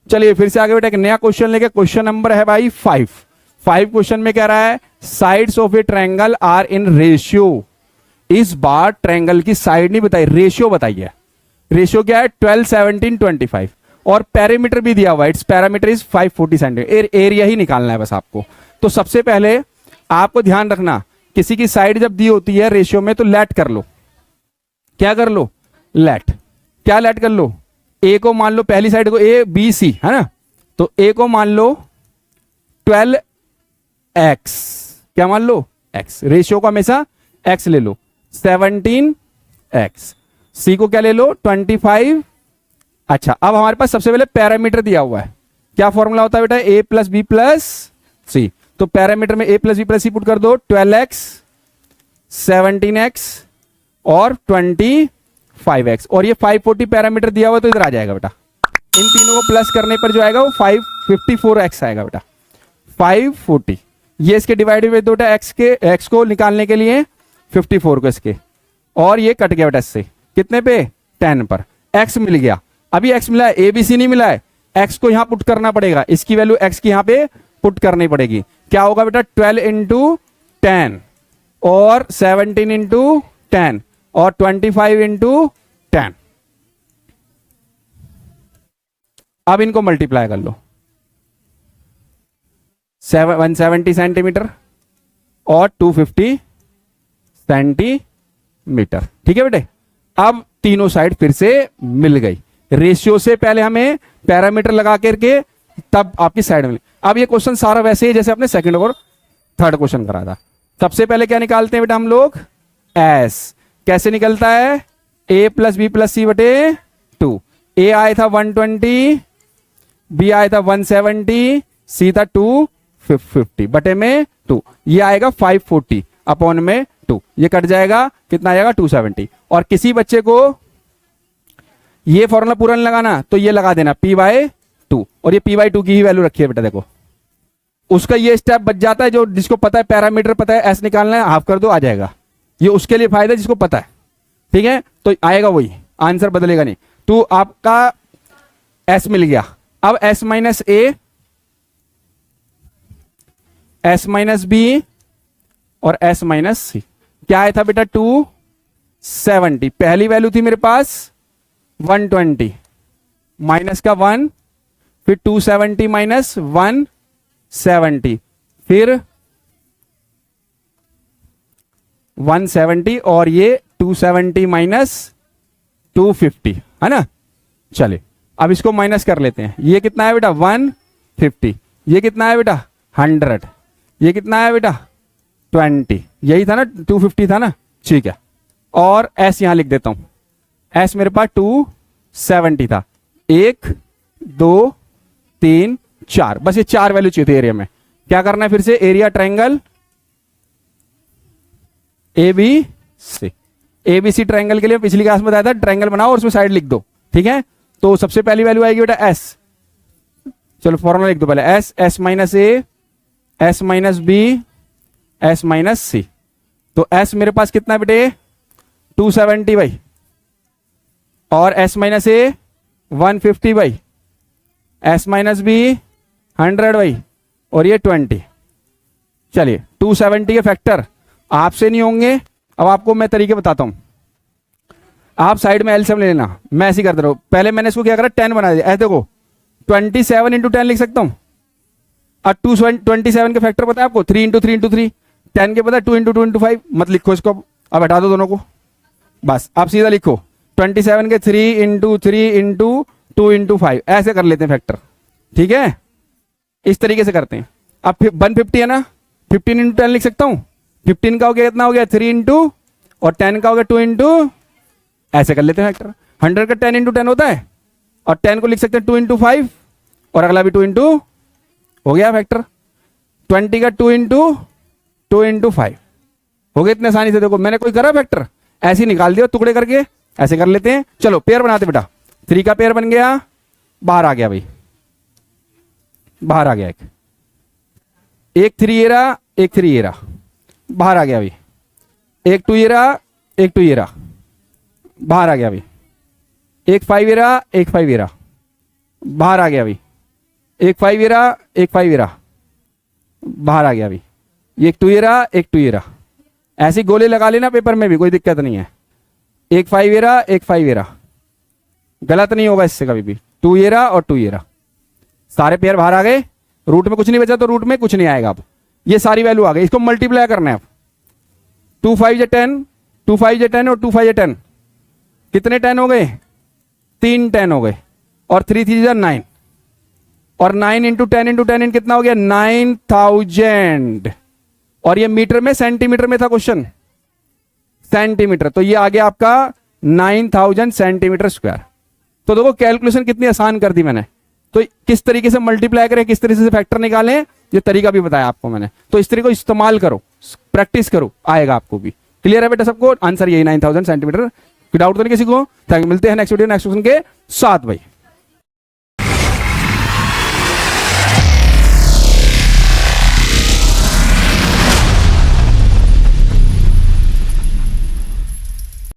चलिए फिर से आगे बेटा एक नया क्वेश्चन लेके, क्वेश्चन नंबर है भाई 5। क्वेश्चन में कह रहा है sides of a triangle are in ratio. इस बार ट्रायंगल की साइड नहीं बताई, रेशियो बताइए। रेशियो क्या है? 12, 17, 25। और पैरामीटर भी दिया हुआ है, it's parameter is 540 centimetre. Area ही निकालना है बस आपको। तो सबसे पहले आपको ध्यान रखना, किसी की साइड जब दी होती है रेशियो में तो लेट कर लो। क्या कर लो? लेट। क्या लेट कर लो? ए को मान लो, पहली साइड को ए बी सी है ना, तो ए को मान लो 12x। क्या मान लो? x। रेशियो को हमेशा x ले लो। 17x। सी को क्या ले लो? 25। अच्छा, अब हमारे पास सबसे पहले पैरामीटर दिया हुआ है। क्या फॉर्मूला होता है बेटा? a plus B plus C. तो पैरामीटर में a plus B plus C put कर दो। 12x, 17x और 25x। और ये 540 पैरामीटर दिया हुआ तो इधर आ जाएगा बेटा। इन तीनों को प्लस करने पर जो आएगा वो 554x आएगा बेटा। 540 ये इसके डिवाइडेड बाय दो x को निकालने के लिए 54 को इसके, और ये कट गया बेटा इससे कितने पे? 10 पर। x मिल गया। अभी x मिला है, ABC नहीं मिला है। x को यहां पुट करना पड़ेगा, इसकी वैल्यू x की यहां पे पुट करनी पड़ेगी। क्या होगा बेटा? 12 इंटू 10 और 17 इंटू 10 और 25 इंटू 10। अब इनको मल्टीप्लाई कर लो। 170 सेंटीमीटर और 250 सेंटीमीटर। ठीक है बेटे। अब तीनों साइड फिर से मिल गई। रेशियो से पहले हमें पैरामीटर लगा करके तब आपकी साइड मिली। अब ये क्वेश्चन सारा वैसे ही जैसे अपने सेकंड और थर्ड क्वेश्चन करा था। सबसे पहले क्या निकालते हैं बेटा हम लोग? एस। कैसे निकलता है? a प्लस बी प्लस सी बटे 2। ए आया था 120, बी आया था 170, सी था 250 बटे में 2। ये आएगा 540 अपॉन में 2। ये कट जाएगा, कितना आएगा? 270। और किसी बच्चे को ये फॉर्मूला पूरा नहीं लगाना तो ये लगा देना p/2। और ये p/2 की ही वैल्यू रखी है बेटा। देखो उसका ये स्टेप बच जाता है, जो जिसको पता है पैरामीटर पता है एस निकालना है, हाफ कर दो आ जाएगा। ये उसके लिए फायदा जिसको पता है। ठीक है, तो आएगा वही, आंसर बदलेगा नहीं। तो आपका एस मिल गया। अब S minus A, S minus B और एस माइनस सी। क्या आया था बेटा? 270। पहली वैल्यू थी मेरे पास 120 माइनस का 1, फिर 270 माइनस 170, फिर 170 और ये 270 माइनस 250 है ना। चलिए अब इसको माइनस कर लेते हैं। ये कितना है बेटा? 150। ये कितना है बेटा? 100। ये कितना है बेटा? 20। यही था ना, 250 था ना। ठीक है, और एस यहां लिख देता हूं। एस मेरे पास 270 था। 1 2 3 4, बस ये 4 वैल्यू चाहिए थे एरिया में। क्या करना है फिर से? Area triangle ABC। ABC triangle के लिए पिछली क्लास में बताया था, ट्रायंगल बनाओ और उसमें साइड लिख दो। ठीक है, तो सबसे पहली वैल्यू आएगी बेटा एस। चलो फॉर्मूला लिख दो पहले। S, S minus A, S minus B, S minus C. तो एस मेरे पास कितना बेटे? 270 भाई, और एस माइनस ए 150 भाई, एस माइनस बी 100 भाई, और ये 20। चलिए 270 के फैक्टर आपसे नहीं होंगे। अब आपको मैं तरीके बताता हूं। आप साइड में एलसीएम ले लेना। मैं ऐसे ही करता रहूं। पहले मैंने इसको क्या करा? 10 बना दिया। ऐसे देखो 27 इंटू 10 लिख सकता हूं। अब 27 के फैक्टर पता है आपको? 3 इंटू 3 इंटू 3। 10 के पता है 2 इंटू 2 इंटू 5। मत लिखो इसको, अब हटा दो दोनों को। बस अब सीधा लिखो 27 के 3 इंटू 3 इंटू 2 इंटू 5। ऐसे कर लेते हैं फैक्टर। ठीक है, इस तरीके से करते हैं। अब 150 है ना, 15 इंटू 10 लिख सकता हूं। 15 का हो गया कितना? हो गया 3 इंटू, और 10 का हो गया 2 इंटू। ऐसे कर लेते हैं फैक्टर। 100 का 10 इंटू 10 होता है, और 10 को लिख सकते हैं 2 इंटू 5, और अगला भी 2 इंटू। हो गया फैक्टर। 20 का 2 इंटू 5 हो गया। इतने आसानी से देखो, मैंने कोई करा फैक्टर? ऐसे ही निकाल दिया टुकड़े करके। ऐसे कर लेते हैं। चलो पेयर बनाते बेटा। 3 का पेयर बन गया, बाहर आ गया भाई, बाहर आ गया। एक 3 ये रहा, एक 3 ये रहा, बाहर आ गया भाई। एक 2 ये रहा, एक 2 ये रहा, बाहर आ गया भाई। एक 5 ये रहा, एक 5 ये रहा, बाहर आ गया भाई। एक 5 ये रहा, एक 5 ये रहा, बाहर आ गया अभी, ये एक 2 ये रहा, एक 2 ये रहा। ऐसे गोले लगा लेना पेपर में भी, कोई दिक्कत नहीं है। एक 5 ये रहा, एक 5 ये रहा, गलत नहीं होगा इससे कभी भी। 2 ये रहा और 2 ये रहा, सारे पेयर बाहर आ गए, रूट में कुछ नहीं बचा तो रूट में कुछ नहीं आएगा। अब ये सारी वैल्यू आ गई, इसको मल्टीप्लाई करना है अब। 2 5 या 10, 2 5 या 10 और 2 5 या 10, कितने 10 हो गए? 3 10 हो गए, और 3 3 जा 9, और 9 इंटू 10 इंटू 10 कितना हो गया? 9000। और ये मीटर में सेंटीमीटर में था क्वेश्चन, सेंटीमीटर, तो ये आ गया आपका 9000 सेंटीमीटर स्क्वायर। तो देखो कैलकुलेशन कितनी आसान कर दी मैंने। तो किस तरीके से मल्टीप्लाई करें, किस तरीके से फैक्टर निकालें, ये तरीका भी बताया आपको मैंने। तो इस तरीके को इस्तेमाल करो, प्रैक्टिस करो, आएगा आपको भी। क्लियर है बेटा सबको? आंसर यही 9000 सेंटीमीटर। डाउट तो नहीं किसी को? मिलते हैं नेक्स्ट वीडियो नेक्स्ट क्वेश्चन के साथ भाई।